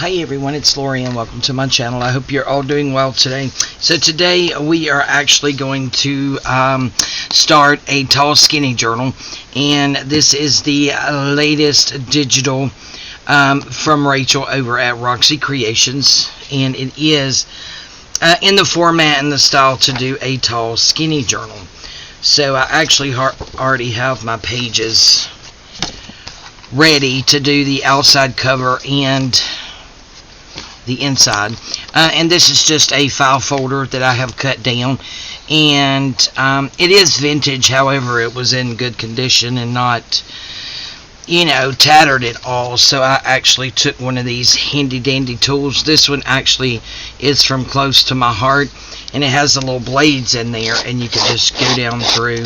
Hi everyone, it's Lori and welcome to my channel. I hope you're all doing well today. So today we are actually going to start a tall skinny journal, and this is the latest digital from Rachel over at Roxy Creations, and it is in the format and the style to do a tall skinny journal. So I actually already have my pages ready to do the outside cover and the inside, and this is just a file folder that I have cut down, and it is vintage. However, it was in good condition and not, you know, tattered at all. So I actually took one of these handy dandy tools. This one actually is from Close to My Heart, and it has the little blades in there, and you can just go down through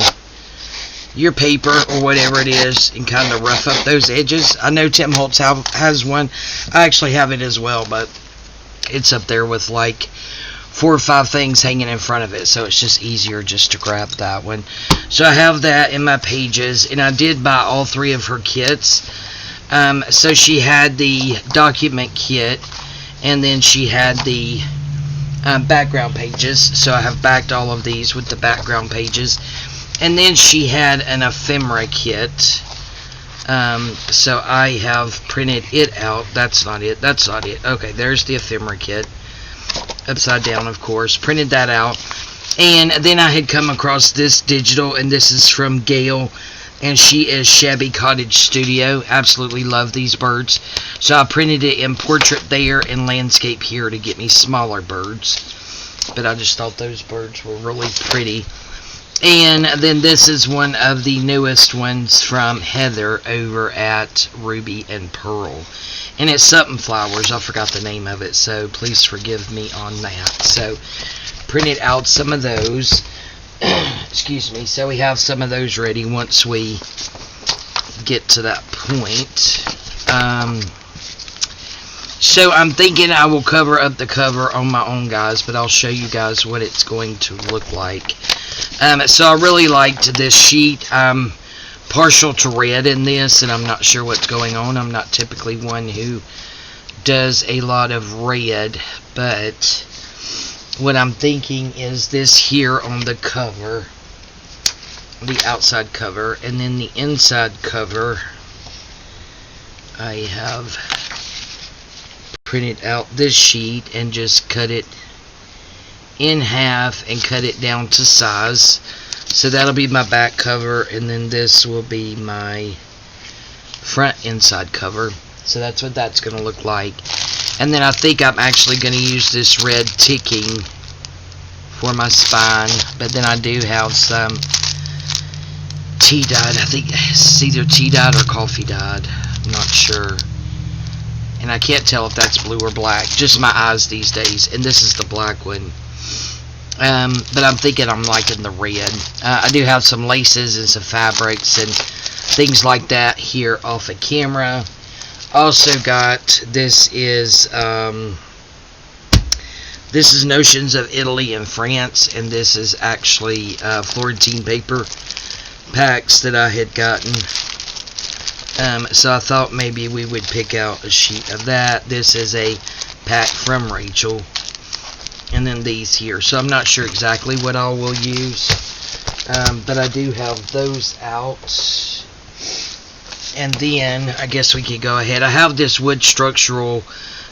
your paper or whatever it is and kind of rough up those edges. I know Tim Holtz has one. I actually have it as well, but it's up there with like 4 or 5 things hanging in front of it, so it's just easier just to grab that one. So I have that in my pages, and I did buy all 3 of her kits. So she had the document kit, and then she had the background pages, so I have backed all of these with the background pages. And then she had an ephemera kit, so I have printed it out. That's not it. Okay, there's the ephemera kit, upside down, of course. Printed that out, and then I had come across this digital, and this is from Gail, and she is Shabby Cottage Studio. Absolutely love these birds, so I printed it in portrait there and landscape here to get me smaller birds, but I just thought those birds were really pretty. And then this is one of the newest ones from Heather over at Ruby and Pearl, and it's something flowers. I forgot the name of it, so please forgive me on that. So printed out some of those. Excuse me. So we have some of those ready once we get to that point. So I'm thinking I will cover up the cover on my own, guys, but I'll show you guys what it's going to look like. So I really liked this sheet. I'm partial to red in this, and I'm not sure what's going on. I'm not typically one who does a lot of red, but what I'm thinking is this here on the cover, the outside cover, and then the inside cover I have printed out this sheet and just cut it in half and cut it down to size. So that'll be my back cover, and then this will be my front inside cover. So that's what that's going to look like. And then I think I'm actually going to use this red ticking for my spine, but then I do have some tea dyed. I think it's either tea dyed or coffee dyed. I'm not sure. And I can't tell if that's blue or black. Just my eyes these days. And this is the black one. But I'm thinking I'm liking the red. I do have some laces and some fabrics and things like that here off of camera. Also got, this is Notions of Italy and France, and this is actually Florentine paper packs that I had gotten. So I thought maybe we would pick out a sheet of that. This is a pack from Rachel. And then these here. So I'm not sure exactly what I will use. But I do have those out. And then I guess we could go ahead. I have this Wood Structural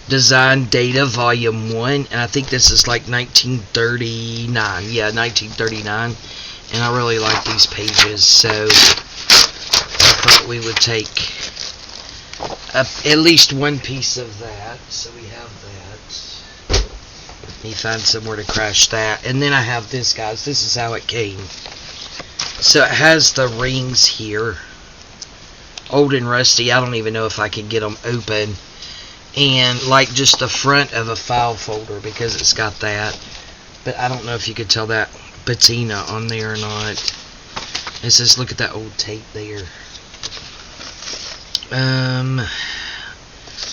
Design Data Volume 1. And I think this is like 1939. Yeah, 1939. And I really like these pages. So I thought we would take at least one piece of that. So we have that. Let me find somewhere to crash that. And then I have this, guys. This is how it came. So it has the rings here. Old and rusty. I don't even know if I can get them open. And like just the front of a file folder, because it's got that. But I don't know if you could tell that patina on there or not. It says, look at that old tape there.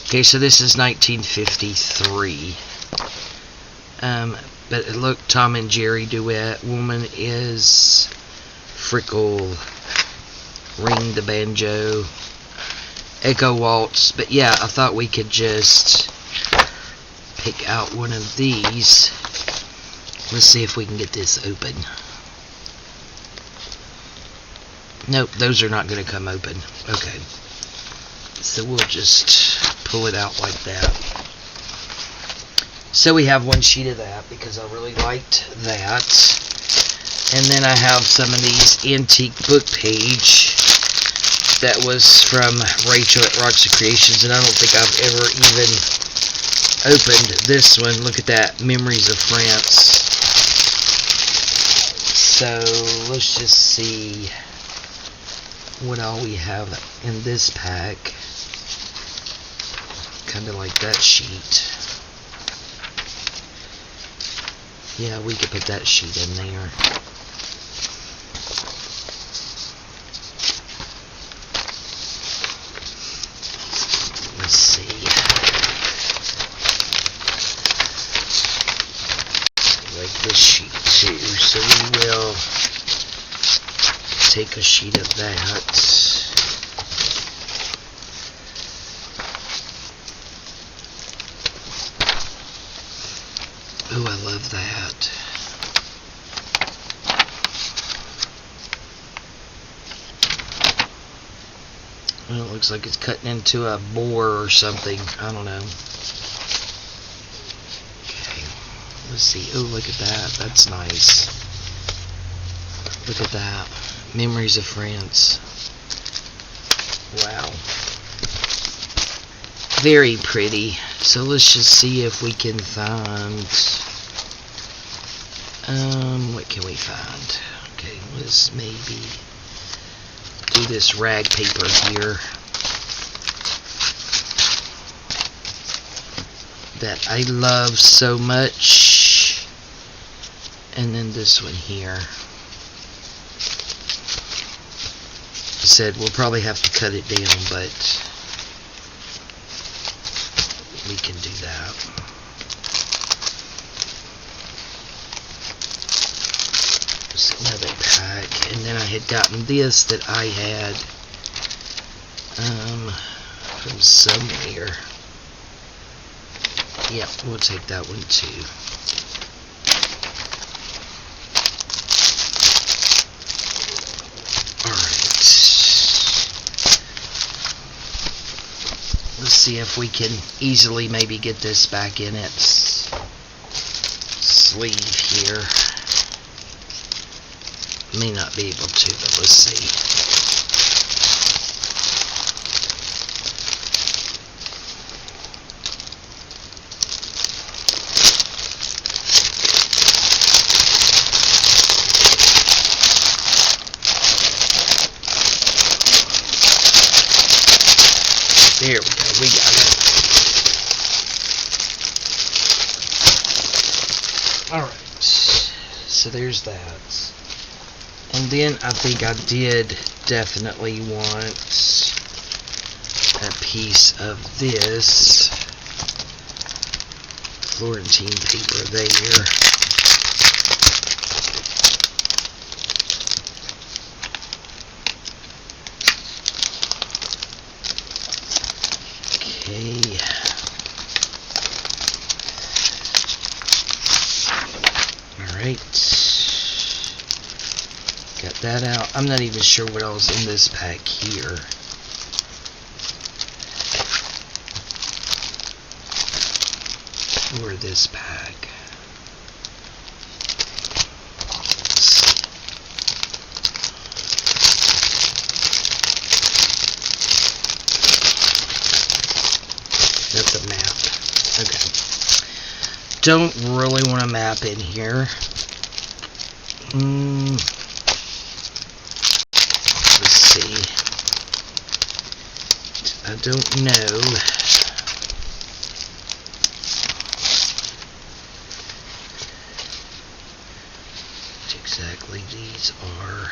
Okay, so this is 1953. But look, Tom and Jerry duet. Woman is Frickle. Ring the banjo. Echo waltz. But yeah, I thought we could just pick out one of these. Let's see if we can get this open. Nope, those are not going to come open. Okay. So we'll just pull it out like that. So we have one sheet of that because I really liked that. And then I have some of these antique book page that was from Rachel at Rocks of Creations, and I don't think I've ever even opened this one. Look at that, Memories of France. So let's just see what all we have in this pack. Kind of like that sheet. Yeah, we could put that sheet in there. Let's see. Like this sheet too. So we will take a sheet of that. Oh, I love that. Well, it looks like it's cutting into a boar or something. I don't know. Okay, let's see. Oh, look at that. That's nice. Look at that. Memories of France. Wow. Very pretty. So let's just see if we can find... what can we find? Okay, let's maybe do this rag paper here that I love so much. And then this one here. I said we'll probably have to cut it down, but we can do that. Just another pack, and then I had gotten this that I had from somewhere. Yeah, we'll take that one too. Let's see if we can easily maybe get this back in its sleeve here. May not be able to, but let's see. There we go, we got it. Alright, so there's that. And then I think I did definitely want a piece of this Florentine paper there. Okay. Alright. Got that out. I'm not even sure what else in this pack here. Or this pack. That's a map. Okay. Don't really want a map in here. Let's see. I don't know. What exactly these are.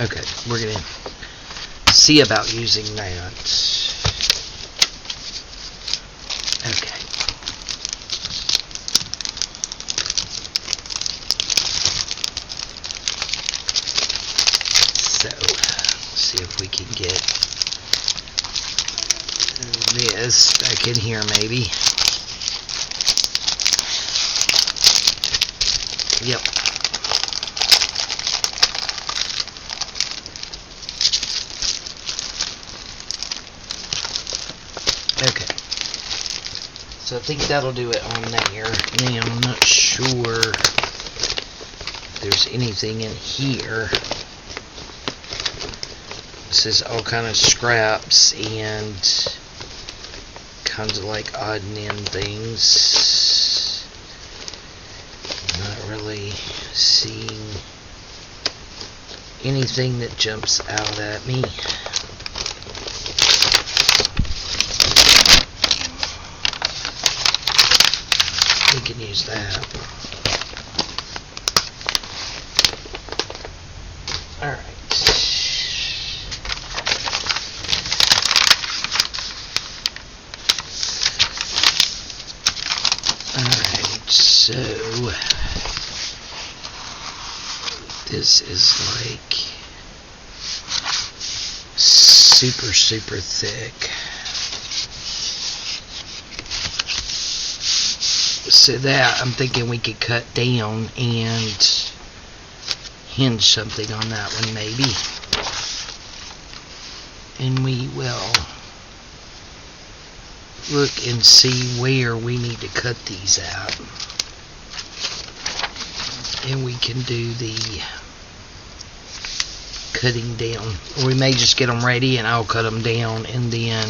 Okay, we're going to see about using that. this back in here maybe. Yep. Okay. So I think that'll do it on there. Now I'm not sure if there's anything in here. This is all kind of scraps and kinds of like odd and end things. Not really seeing anything that jumps out at me. We can use that. Alright. So this is like super thick. So that I'm thinking we could cut down and hinge something on that one maybe. And we will look and see where we need to cut these out. And we can do the cutting down. Or we may just get them ready and I'll cut them down and then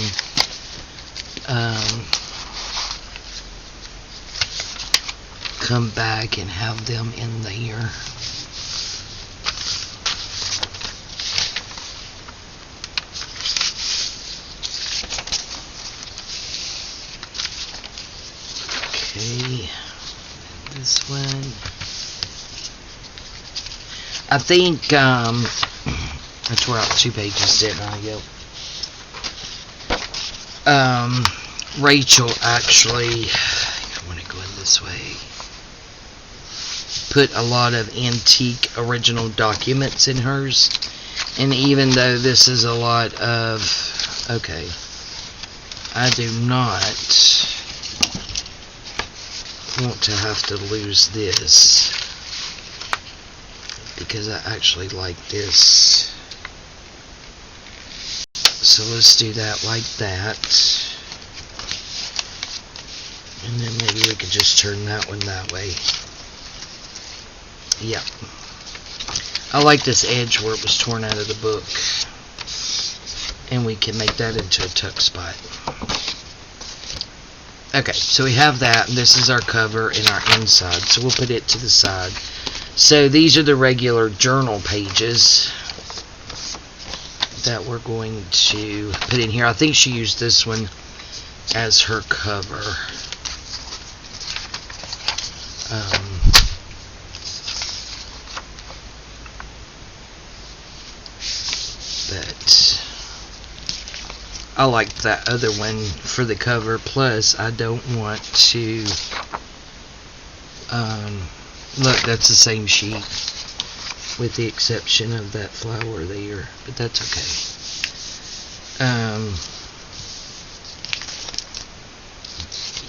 come back and have them in there. Okay, this one. I think that's where 2 pages didn't I go? Rachel actually, I want to go in this way, put a lot of antique original documents in hers, and even though this is a lot of, okay, I do not want to have to lose this, because I actually like this. So let's do that like that. And then maybe we could just turn that one that way. Yep. I like this edge where it was torn out of the book. And we can make that into a tuck spot. Okay, so we have that, and this is our cover and our inside. So we'll put it to the side. So these are the regular journal pages that we're going to put in here. I think she used this one as her cover. But I like that other one for the cover, plus I don't want to look, that's the same sheet with the exception of that flower there, but that's okay.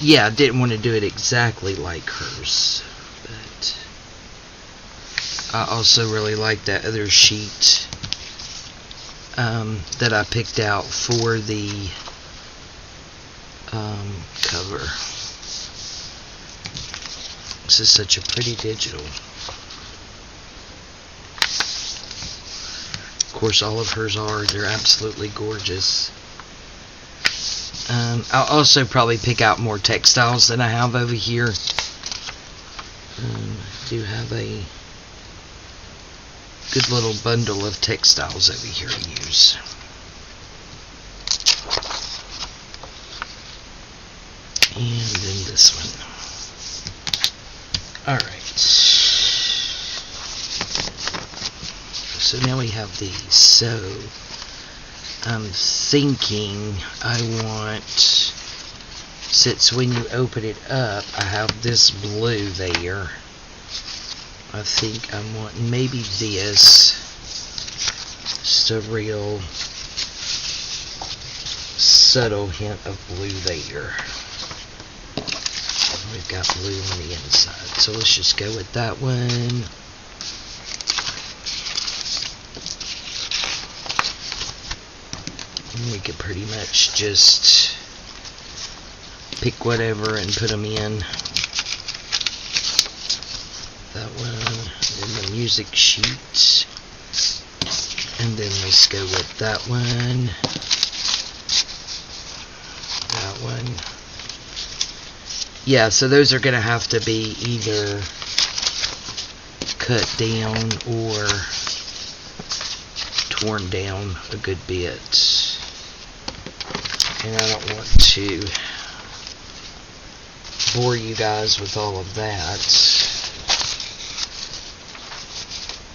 Yeah, I didn't want to do it exactly like hers, but I also really like that other sheet that I picked out for the cover. This is such a pretty digital. Of course, all of hers are. They're absolutely gorgeous. I'll also probably pick out more textiles than I have over here. I do have a good little bundle of textiles over here to use. And then this one. Alright. So now we have these. So I'm thinking I want, since when you open it up, I have this blue there. I think I want maybe this, just a real subtle hint of blue there. We've got blue on the inside, so let's just go with that one. And we could pretty much just pick whatever and put them in. That one, then the music sheet, and then let's go with that one, that one. Yeah, so those are going to have to be either cut down or torn down a good bit. And I don't want to bore you guys with all of that.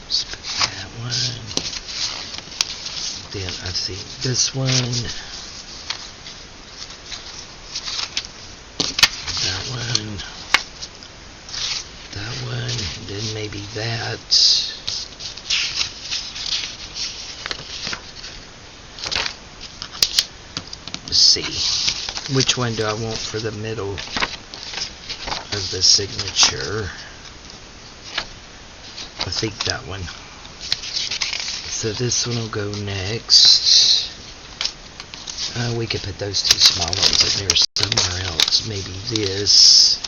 Let's put that one. Then I think this one. That one, and then maybe that. Let's see, which one do I want for the middle of the signature? I think that one. So this one will go next. We could put those two small ones in there somewhere else. Maybe this.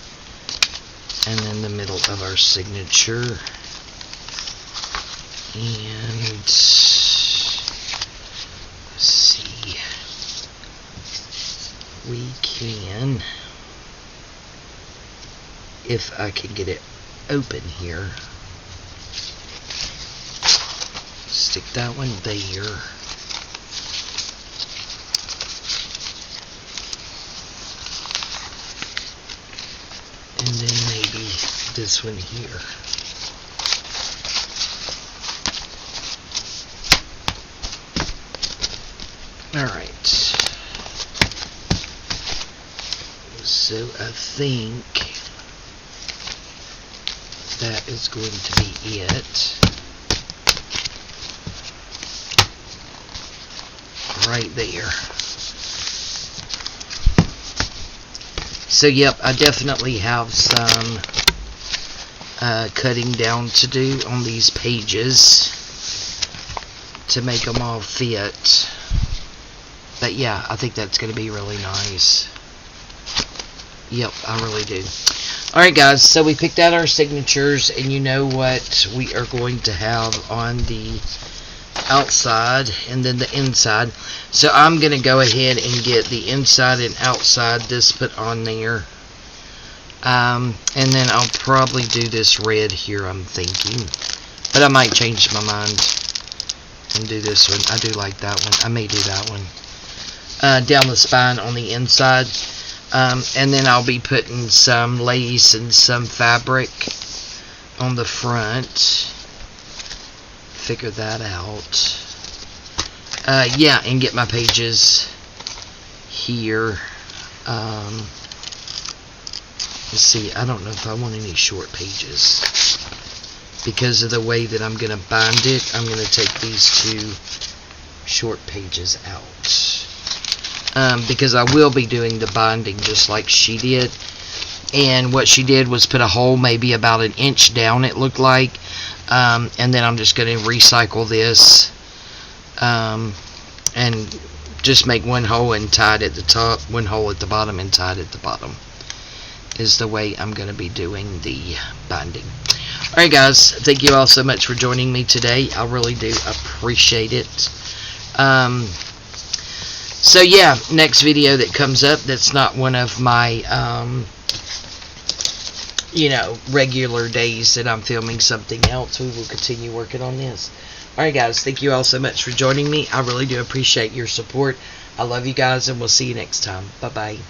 And then the middle of our signature. And let's see. We can, if I can get it open here, stick that one there. And then maybe this one here. Alright. So I think that is going to be it. Right there. So yep, I definitely have some cutting down to do on these pages to make them all fit. But yeah, I think that's going to be really nice. Yep, I really do. Alright guys, so we picked out our signatures, and you know what we are going to have on the outside and then the inside. So I'm going to go ahead and get the inside and outside this put on there. And then I'll probably do this red here, I'm thinking. But I might change my mind and do this one. I do like that one. I may do that one. Down the spine on the inside. And then I'll be putting some lace and some fabric on the front. Figure that out. Yeah, and get my pages here. Let's see, I don't know if I want any short pages. Because of the way that I'm going to bind it, I'm going to take these two short pages out. Because I will be doing the binding just like she did. And what she did was put a hole maybe about an inch down, it looked like. And then I'm just going to recycle this. And just make one hole and tie it at the top, one hole at the bottom and tie it at the bottom. Is the way I'm going to be doing the binding. Alright guys, thank you all so much for joining me today. I really do appreciate it. So yeah, next video that comes up, that's not one of my, you know, regular days that I'm filming something else. We will continue working on this. Alright guys, thank you all so much for joining me. I really do appreciate your support. I love you guys, and we'll see you next time. Bye-bye.